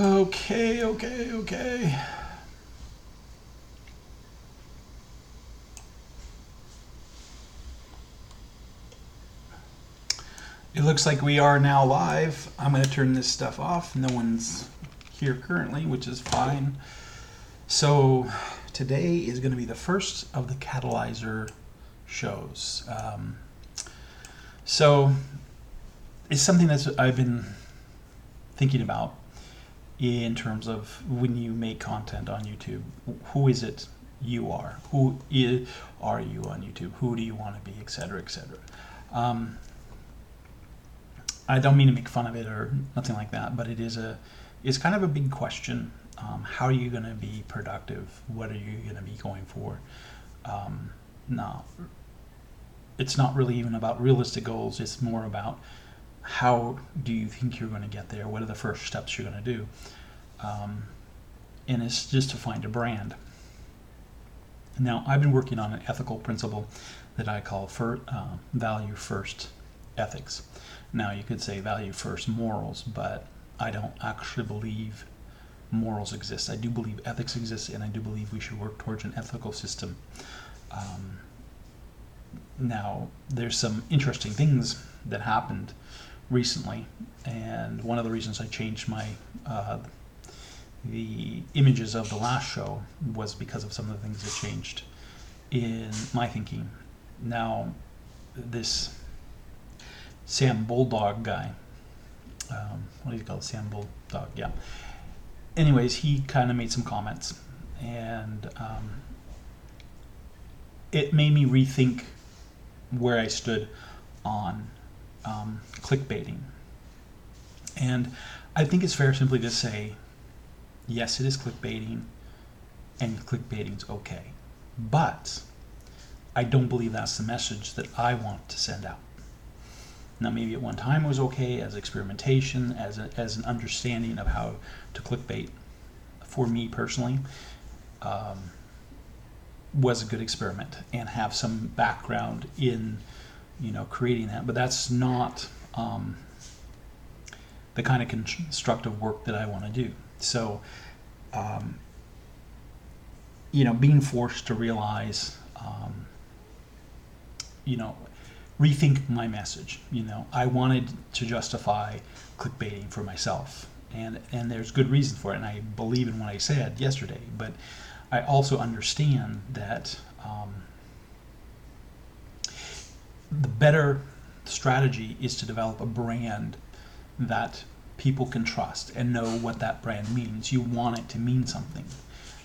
Okay. It looks like we are now live. I'm going to turn this stuff off. No one's here currently, which is fine. So today is going to be the first of the Catalyzer shows. So it's something that I've been thinking about in terms of when you make content on YouTube. Who is it you are? Are you on YouTube? Who do you want to be, etc., etc. I don't mean to make fun of it or nothing like that, but it's kind of a big question. How are you going to be productive? What are you going to be going for? No, it's not really even about realistic goals. It's more about how do you think you're going to get there? What are the first steps you're going to do? And it's just to find a brand. Now, I've been working on an ethical principle that I call value first ethics. Now, you could say value first morals, but I don't actually believe morals exist. I do believe ethics exists, and I do believe we should work towards an ethical system. Now, there's some interesting things that happened recently, and one of the reasons I changed my the images of the last show was because of some of the things that changed in my thinking. Now, this Sam Bulldog guy, what do you call it? Sam Bulldog, yeah. Anyways, he kind of made some comments, and it made me rethink where I stood on clickbaiting. And I think it's fair simply to say, yes, it is clickbaiting, and clickbaiting's okay. But I don't believe that's the message that I want to send out. Now, maybe at one time it was okay as experimentation, as an understanding of how to clickbait. For me personally, was a good experiment and have some background in, creating that. But that's not the kind of constructive work that I want to do. So, being forced to realize, rethink my message. I wanted to justify clickbaiting for myself, and there's good reason for it, and I believe in what I said yesterday. But I also understand that the better strategy is to develop a brand that people can trust and know what that brand means. You want it to mean something.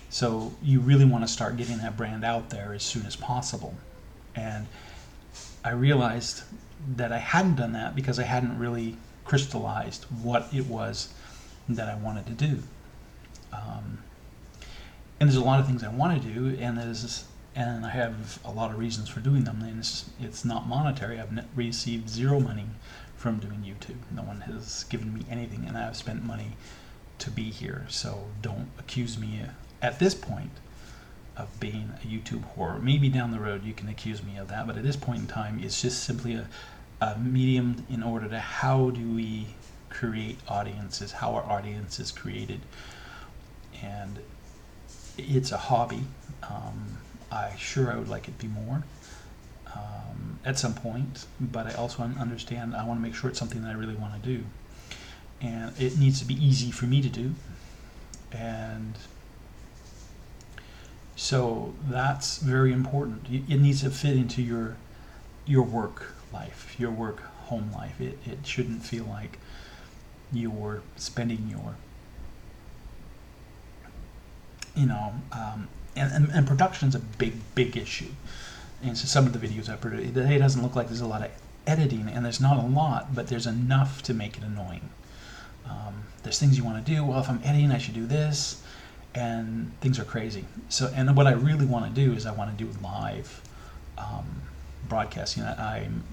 So you really want to start getting that brand out there as soon as possible. And I realized that I hadn't done that because I hadn't really crystallized what it was that I wanted to do. And there's a lot of things I want to do, and I have a lot of reasons for doing them. And it's not monetary. I've received zero money from doing YouTube. No one has given me anything, and I've spent money to be here. So don't accuse me at this point of being a YouTube whore. Maybe down the road you can accuse me of that, but at this point in time, it's just simply a medium in order to how do we create audiences, how our audience is created. And it's a hobby. I would like it to be more at some point, but I also understand I want to make sure it's something that I really want to do, and it needs to be easy for me to do. And so that's very important. It needs to fit into your work life, your work home life. It shouldn't feel like you're spending your and production's a big issue. And so some of the videos I produce, it doesn't look like there's a lot of editing, and there's not a lot, but there's enough to make it annoying. There's things you want to do. Well, if I'm editing, I should do this, and things are crazy. So, and what I really want to do is I want to do live broadcasting. I'm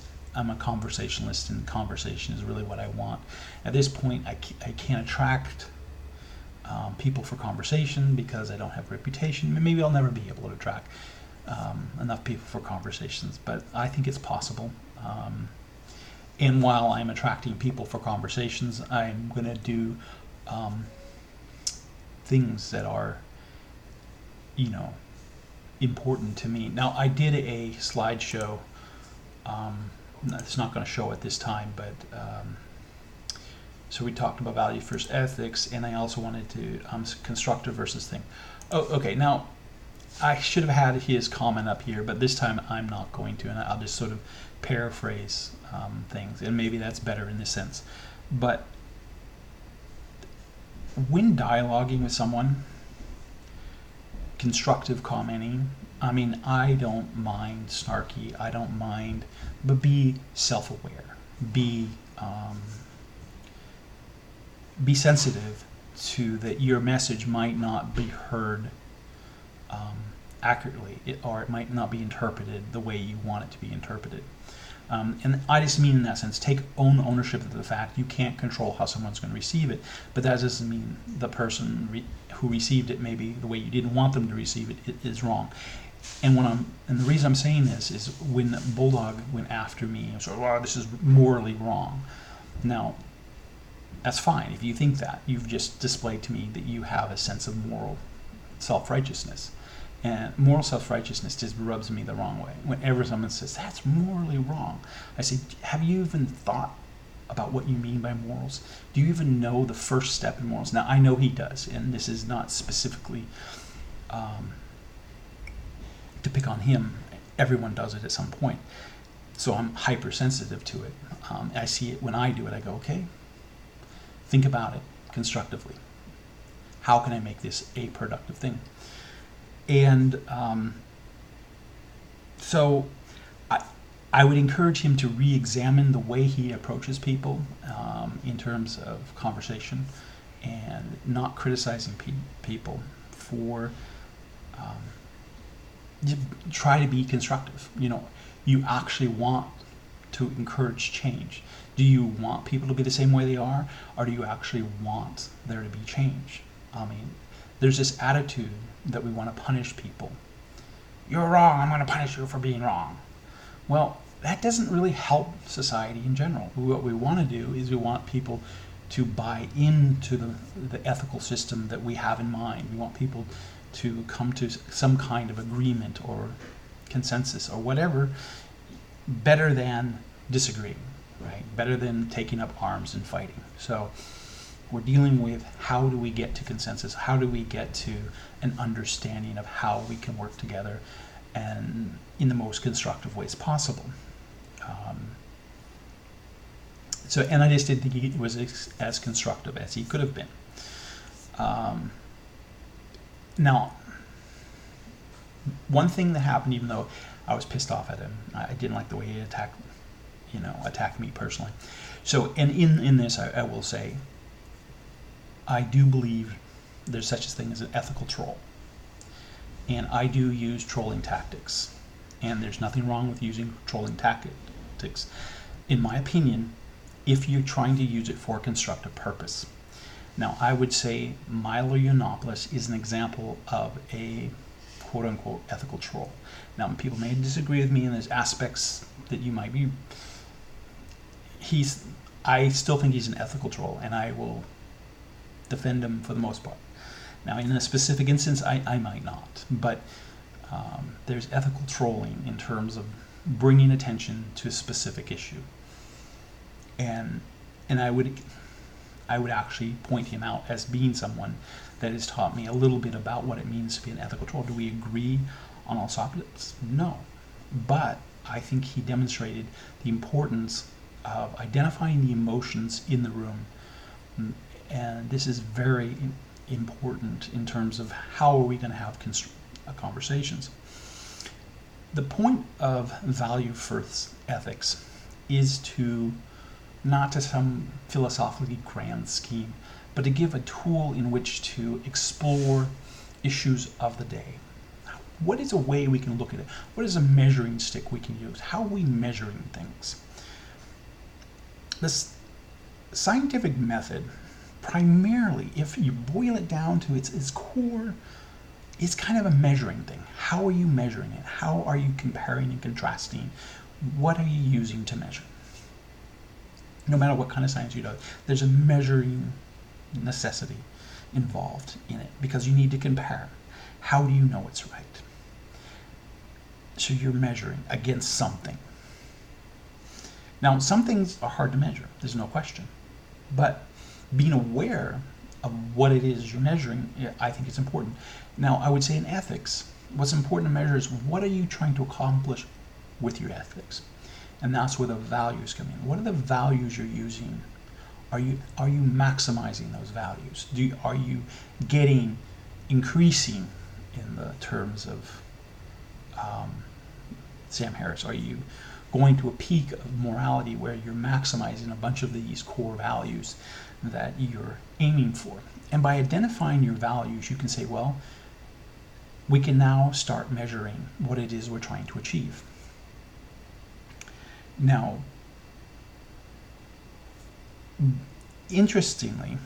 a conversationalist, and conversation is really what I want. At this point, I can't attract people for conversation because I don't have a reputation. Maybe I'll never be able to attract enough people for conversations, but I think it's possible. And while I'm attracting people for conversations, I'm going to do things that are, important to me. Now, I did a slideshow. It's not going to show at this time, but so we talked about value first ethics, and I also wanted to constructive versus thing. Oh, okay. Now, I should have had his comment up here, but this time I'm not going to, and I'll just sort of paraphrase things, and maybe that's better in this sense. But when dialoguing with someone, constructive commenting, I mean, I don't mind snarky, I don't mind, but be self-aware, be sensitive to that your message might not be heard accurately, or it might not be interpreted the way you want it to be interpreted. And I just mean in that sense, take ownership of the fact you can't control how someone's going to receive it, but that doesn't mean the person who received it, maybe the way you didn't want them to receive it, is wrong. And the reason I'm saying this is when Bulldog went after me and said, "Well, this is morally wrong." Now, that's fine if you think that. You've just displayed to me that you have a sense of moral self-righteousness. And moral self-righteousness just rubs me the wrong way. Whenever someone says, "That's morally wrong," I say, have you even thought about what you mean by morals? Do you even know the first step in morals? Now, I know he does, and this is not specifically to pick on him. Everyone does it at some point. So I'm hypersensitive to it. I see it when I do it. I go, okay, think about it constructively. How can I make this a productive thing? And so I would encourage him to re-examine the way he approaches people in terms of conversation, and not criticizing people for try to be constructive. You actually want to encourage change. Do you want people to be the same way they are, or do you actually want there to be change? I mean, there's this attitude that we want to punish people. You're wrong, I'm going to punish you for being wrong. Well, that doesn't really help society in general. What we want to do is we want people to buy into the ethical system that we have in mind. We want people to come to some kind of agreement or consensus or whatever, better than disagreeing, right? Better than taking up arms and fighting. So we're dealing with how do we get to consensus? How do we get to an understanding of how we can work together and in the most constructive ways possible? And I just didn't think he was as constructive as he could have been. Now, one thing that happened, even though I was pissed off at him, I didn't like the way he attacked me personally. So, and in this, I will say, I do believe there's such a thing as an ethical troll. And I do use trolling tactics. And there's nothing wrong with using trolling tactics, in my opinion, if you're trying to use it for a constructive purpose. Now, I would say Milo Yiannopoulos is an example of a quote-unquote ethical troll. Now, people may disagree with me, and there's aspects that you might be... I still think he's an ethical troll, and I will defend him for the most part. Now, in a specific instance, I might not, but there's ethical trolling in terms of bringing attention to a specific issue, and I would actually point him out as being someone that has taught me a little bit about what it means to be an ethical troll. Do we agree on all subjects? No, but I think he demonstrated the importance of identifying the emotions in the room, and this is very important in terms of how are we going to have conversations. The point of value first ethics is to not to some philosophically grand scheme, but to give a tool in which to explore issues of the day. What is a way we can look at it? What is a measuring stick we can use? How are we measuring things? This scientific method, primarily, if you boil it down to its core, is kind of a measuring thing. How are you measuring it? How are you comparing and contrasting? What are you using to measure? No matter what kind of science you do, there's a measuring necessity. involved in it because you need to compare. How do you know it's right? So you're measuring against something. Now, some things are hard to measure, there's no question. But being aware of what it is you're measuring, I think it's important. Now, I would say in ethics, what's important to measure is what are you trying to accomplish with your ethics? And that's where the values come in. What are the values you're using? Are you maximizing those values? Are you increasing in the terms of Sam Harris? Are you going to a peak of morality where you're maximizing a bunch of these core values that you're aiming for? And by identifying your values, you can say, well, we can now start measuring what it is we're trying to achieve. Now, interestingly,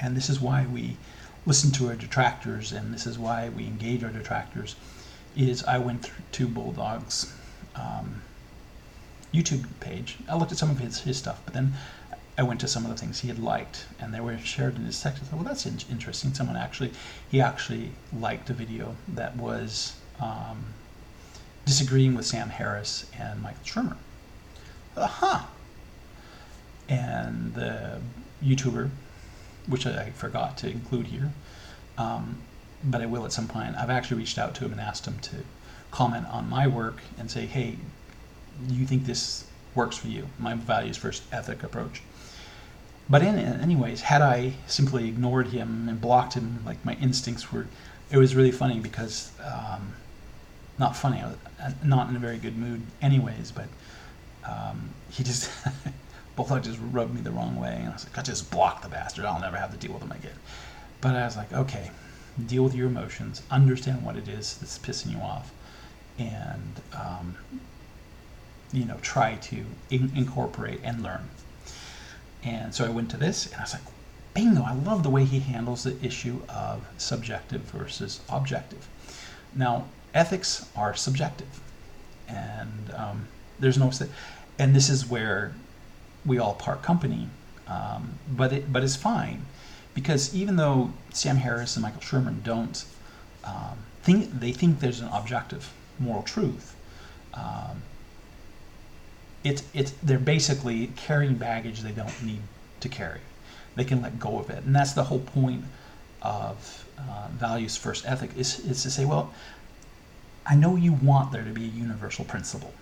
and this is why we listen to our detractors and this is why we engage our detractors, is I went to Bulldog's YouTube page. I looked at some of his stuff, but then I went to some of the things he had liked, and they were shared in his text. I thought, well, that's interesting. He actually liked a video that was disagreeing with Sam Harris and Michael Shermer. And the YouTuber, which I forgot to include here, but I will at some point. I've actually reached out to him and asked him to comment on my work and say, hey, do you think this works for you? My values first ethic approach. But anyways, had I simply ignored him and blocked him, like my instincts were, it was really funny because, not funny, I was not in a very good mood anyways, but he just, Bulldog just rubbed me the wrong way, and I was like, I just blocked the bastard, I'll never have to deal with him again. But I was like, okay, deal with your emotions, understand what it is that's pissing you off, and try to incorporate and learn. And so I went to this, and I was like, bingo, I love the way he handles the issue of subjective versus objective. Now, ethics are subjective, and there's no, and this is where we all part company, but it's fine, because even though Sam Harris and Michael Shermer don't think there's an objective moral truth, they're basically carrying baggage they don't need to carry. They can let go of it, and that's the whole point of values first ethic is to say, well, I know you want there to be a universal principle.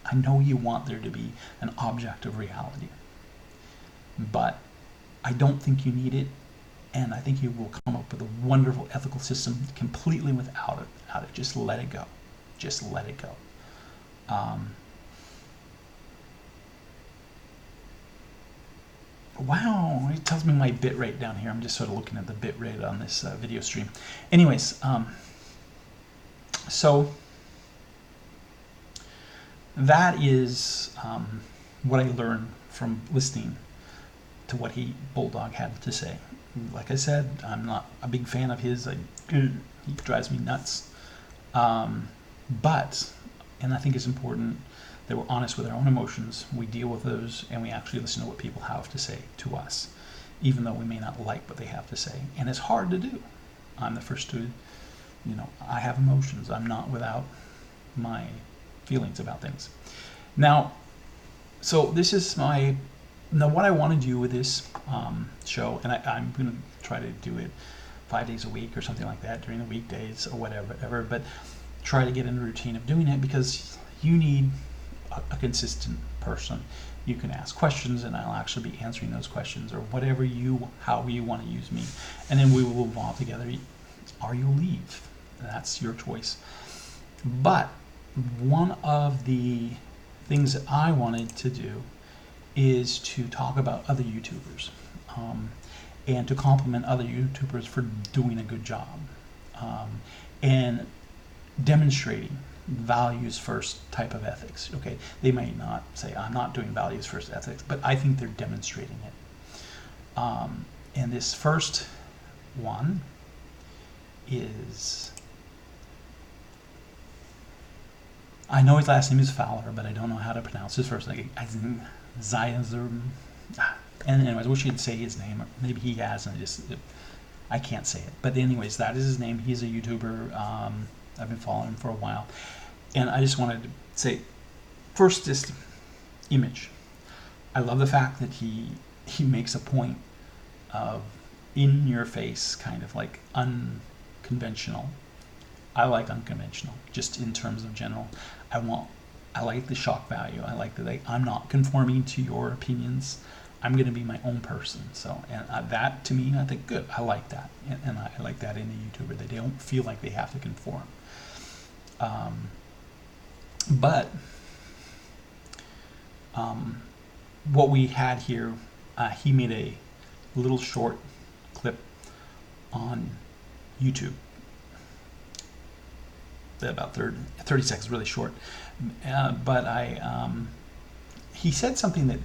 I know you want there to be an objective reality, but I don't think you need it, and I think you will come up with a wonderful ethical system completely without it. Just let it go. Just let it go. Wow, it tells me my bit rate down here. I'm just sort of looking at the bit rate on this video stream. Anyways, so that is what I learned from listening to what Bulldog had to say. Like I said, I'm not a big fan of his. He drives me nuts. But, and I think it's important that we're honest with our own emotions, we deal with those, and we actually listen to what people have to say to us, even though we may not like what they have to say. And it's hard to do. I'm the first to, I have emotions. I'm not without my feelings about things. Now, so this is what I want to do with this show, and I'm going to try to do it 5 days a week or something like that during the weekdays or whatever, but try to get in a routine of doing it, because you need a consistent person. You can ask questions, and I'll actually be answering those questions, or how you want to use me, and then we will evolve together, or you leave. That's your choice. But one of the things that I wanted to do is to talk about other YouTubers, and to compliment other YouTubers for doing a good job, and demonstrating values first type of ethics. Okay, they may not say I'm not doing values first ethics, but I think they're demonstrating it. And this first one is, I know his last name is Fowler, but I don't know how to pronounce his first name. And anyways, I wish he'd say his name, or maybe he has, and I just I can't say it. But anyways, that is his name. He's a YouTuber. I've been following him for a while. And I just wanted to say, first, just image. I love the fact that he makes a point of in your face, kind of like unconventional. I like unconventional, just in terms of general. I like the shock value. I like that I'm not conforming to your opinions. I'm going to be my own person. So, and that to me, I think good. I like that, and I like that in a YouTuber. They don't feel like they have to conform. But what we had here, he made a little short clip on YouTube. About 30 seconds, really short. But he said something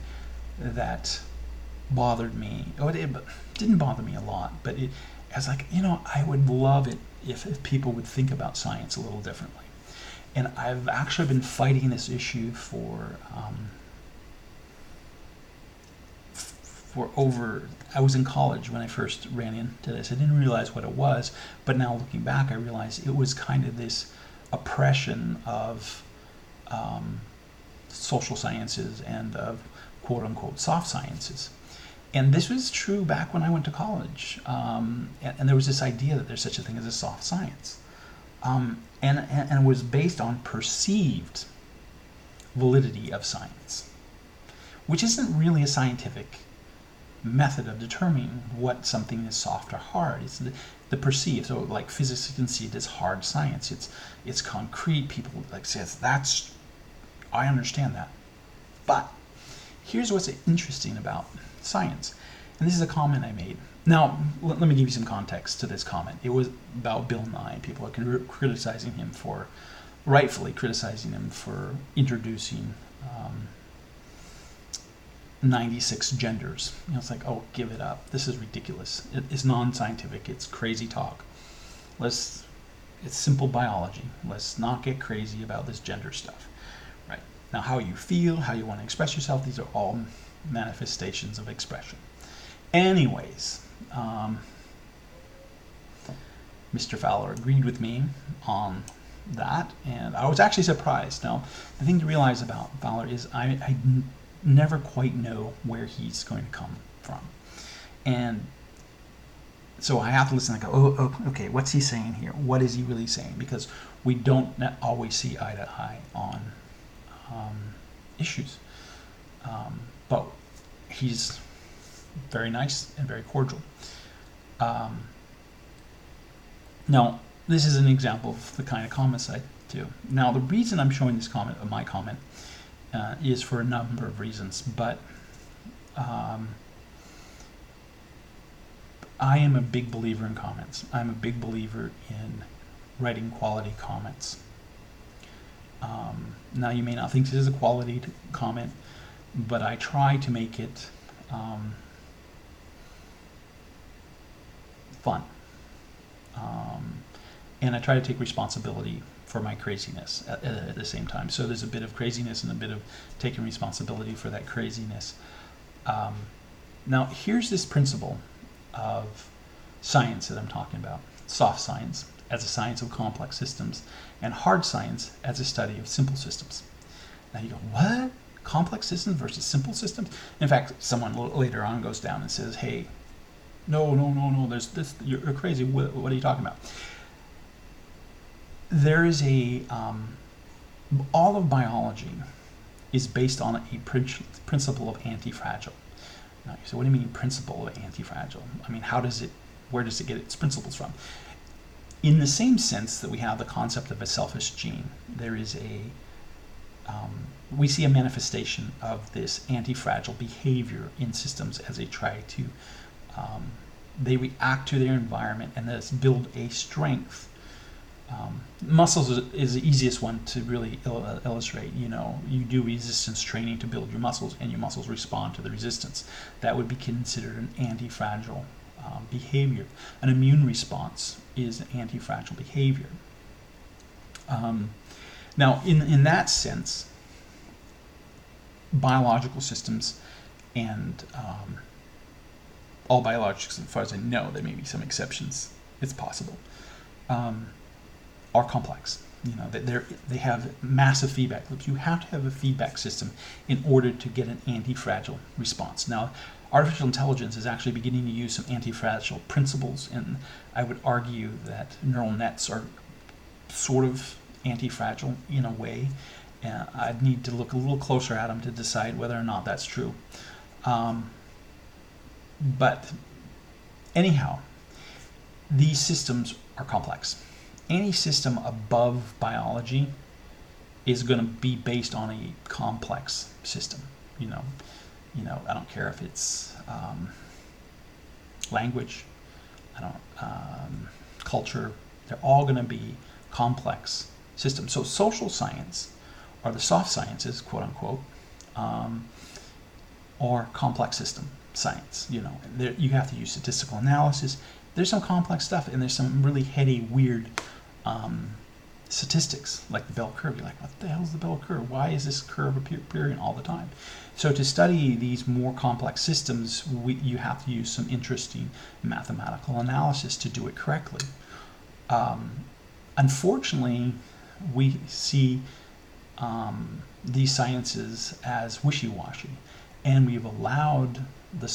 that bothered me. Oh, it didn't bother me a lot, but I was like, I would love it if people would think about science a little differently. And I've actually been fighting this issue for I was in college when I first ran into this. I didn't realize what it was, but now looking back, I realize it was kind of this oppression of social sciences and of quote-unquote soft sciences. And this was true back when I went to college. And there was this idea that there's such a thing as a soft science. And it was based on perceived validity of science, which isn't really a scientific method of determining what something is soft or hard. It's the perceived. So like physics, you can see it as hard science. It's concrete. People like says I understand that. But here's what's interesting about science, and this is a comment I made. Now let me give you some context to this comment. It was about Bill Nye. People are criticizing him rightfully criticizing him for introducing 96 genders. It's like, oh, give it up. This is ridiculous. It's non-scientific. It's crazy talk. It's simple biology. Let's not get crazy about this gender stuff. Right. Now, how you feel, how you want to express yourself, these are all manifestations of expression. Anyways, Mr. Fowler agreed with me on that, and I was actually surprised. Now, the thing to realize about Fowler is I never quite know where he's going to come from, and so I have to listen and go, oh, okay, what's he saying here? What is he really saying? Because we don't always see eye to eye on issues, but he's very nice and very cordial. Now, this is an example of the kind of comments I do. Now, the reason I'm showing this comment, my comment, is for a number of reasons, but I am a big believer in comments. I'm a big believer in writing quality comments. Now, you may not think this is a quality comment, but I try to make it fun. And I try to take responsibility for my craziness at the same time. So there's a bit of craziness and a bit of taking responsibility for that craziness. Now, here's this principle of science that I'm talking about. Soft science as a science of complex systems, and hard science as a study of simple systems. Now you go, what? Complex systems versus simple systems? In fact, someone later on goes down and says, hey, no, there's this, you're crazy. What are you talking about? There is all of biology is based on a principle of anti-fragile. Now you say, what do you mean principle of anti-fragile? I mean, where does it get its principles from? In the same sense that we have the concept of a selfish gene, there is we see a manifestation of this anti-fragile behavior in systems as they try to, they react to their environment and thus build a strength. Muscles is the easiest one to really illustrate. You do resistance training to build your muscles, and your muscles respond to the resistance. That would be considered an anti-fragile behavior. An immune response is anti-fragile behavior. Now, in that sense, biological systems and all biologics, as far as I know, there may be some exceptions, it's possible, are complex. They have massive feedback loops. You have to have a feedback system in order to get an anti-fragile response. Now, artificial intelligence is actually beginning to use some anti-fragile principles, and I would argue that neural nets are sort of anti-fragile in a way. I'd need to look a little closer at them to decide whether or not that's true. But anyhow, these systems are complex. Any system above biology is going to be based on a complex system. I don't care if it's language, culture. They're all going to be complex systems. So social science, or the soft sciences, quote unquote, or complex system science. You have to use statistical analysis. There's some complex stuff, and there's some really heady, weird statistics, like the bell curve. You're like, what the hell is the bell curve? Why is this curve appearing all the time? So to study these more complex systems, you have to use some interesting mathematical analysis to do it correctly. Unfortunately, we see these sciences as wishy-washy, and we've allowed these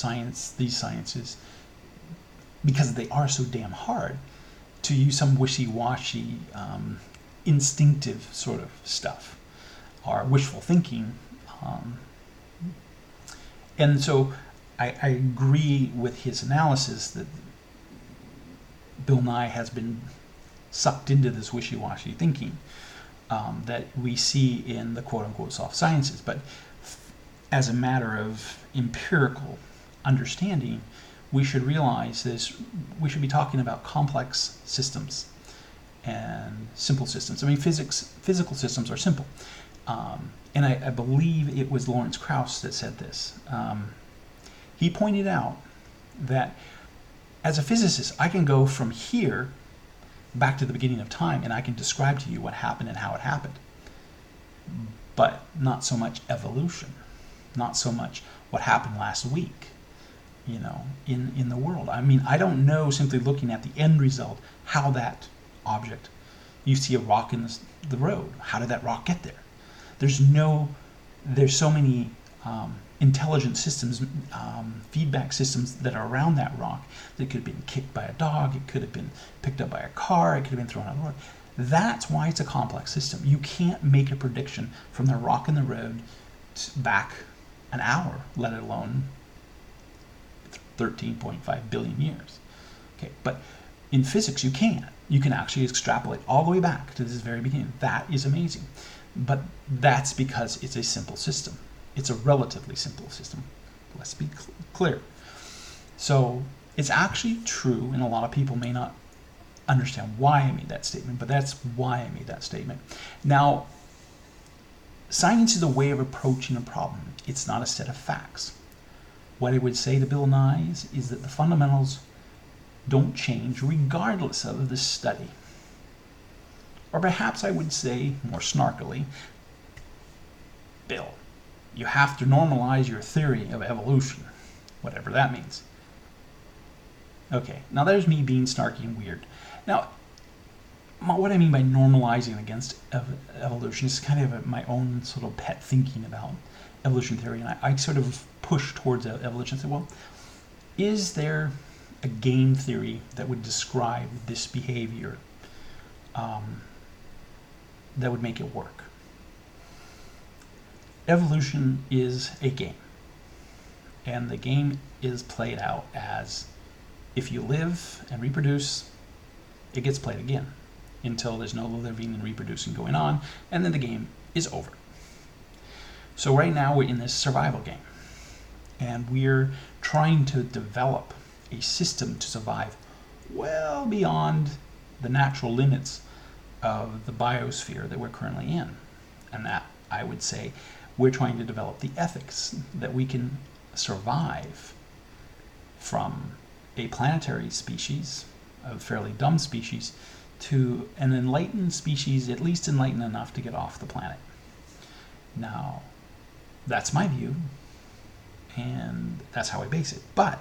sciences, because they are so damn hard, to use some wishy-washy, instinctive sort of stuff, or wishful thinking. And so I agree with his analysis that Bill Nye has been sucked into this wishy-washy thinking that we see in the quote-unquote soft sciences. But as a matter of empirical understanding, we should realize this. We should be talking about complex systems and simple systems. I mean, physical systems are simple. And I believe it was Lawrence Krauss that said this. He pointed out that as a physicist, I can go from here back to the beginning of time, and I can describe to you what happened and how it happened. But not so much evolution, not so much what happened last week, in the world. I mean, I don't know, simply looking at the end result, how that object, you see a rock in the road, how did that rock get there? There's so many intelligent systems, feedback systems that are around that rock. That could have been kicked by a dog, it could have been picked up by a car, it could have been thrown out of the road. That's why it's a complex system. You can't make a prediction from the rock in the road back an hour, let alone 13.5 billion years. Okay, but in physics you can. You can actually extrapolate all the way back to this very beginning. That is amazing. But that's because it's a simple system. It's a relatively simple system. Let's be clear. So it's actually true, and a lot of people may not understand why I made that statement, but that's why I made that statement. Now, science is a way of approaching a problem. It's not a set of facts. What I would say to Bill Nye is that the fundamentals don't change regardless of the study. Or perhaps I would say, more snarkily, Bill, you have to normalize your theory of evolution, whatever that means. Okay, now there's me being snarky and weird. Now, what I mean by normalizing against evolution is kind of my own sort of pet thinking about evolution theory, and I sort of push towards evolution and say, well, is there a game theory that would describe this behavior that would make it work? Evolution is a game, and the game is played out as, if you live and reproduce, it gets played again until there's no living and reproducing going on, and then the game is over. So right now we're in this survival game, and we're trying to develop a system to survive well beyond the natural limits of the biosphere that we're currently in. And that, I would say, we're trying to develop the ethics that we can survive from a planetary species, a fairly dumb species, to an enlightened species, at least enlightened enough to get off the planet. Now, that's my view, and that's how I base it. But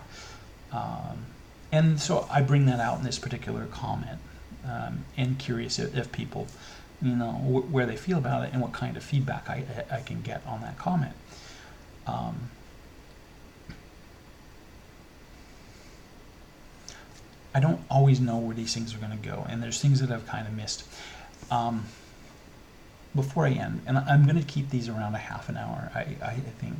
And so I bring that out in this particular comment, and curious if people, where they feel about it and what kind of feedback I can get on that comment. I don't always know where these things are going to go, and there's things that I've kind of missed. Before I end, and I'm going to keep these around a half an hour, I think,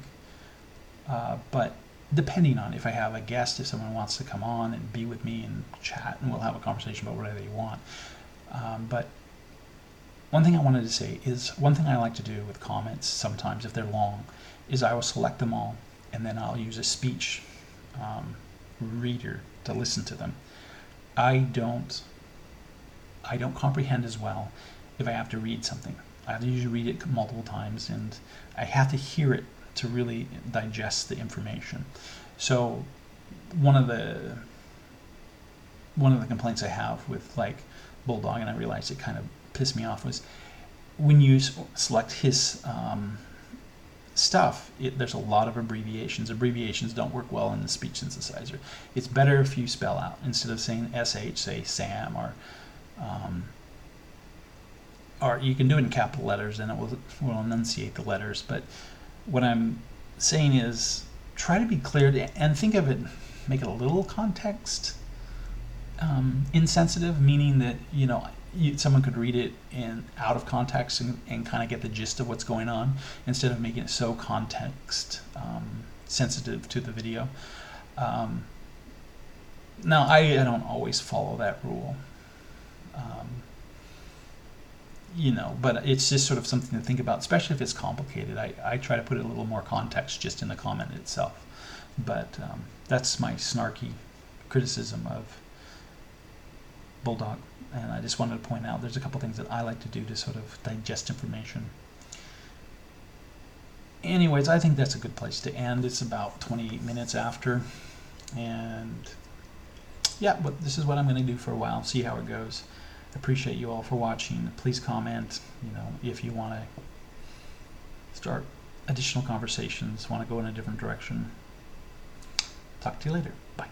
but depending on if I have a guest, if someone wants to come on and be with me and chat, and we'll have a conversation about whatever they want. But one thing I wanted to say is, one thing I like to do with comments sometimes, if they're long, is I will select them all, and then I'll use a speech reader to listen to them. I don't comprehend as well if I have to read something. I have to usually read it multiple times, and I have to hear it to really digest the information. So one of the complaints I have with like Bulldog, and I realized it kind of pissed me off, was when you select his stuff, there's a lot of abbreviations. Abbreviations don't work well in the speech synthesizer. It's better if you spell out, instead of saying SH, say Sam, or you can do it in capital letters and it will enunciate the letters. But what I'm saying is, try to be clear and think of it, make it a little context insensitive, meaning that someone could read it out of context and kind of get the gist of what's going on, instead of making it so context sensitive to the video. Now, I don't always follow that rule, but it's just sort of something to think about, especially if it's complicated. I try to put a little more context just in the comment itself. But that's my snarky criticism of Bulldog. And I just wanted to point out there's a couple things that I like to do to sort of digest information. Anyways, I think that's a good place to end. It's about 28 minutes after. And yeah, but this is what I'm going to do for a while, see how it goes. I appreciate you all for watching. Please comment, if you want to start additional conversations, want to go in a different direction. Talk to you later. Bye.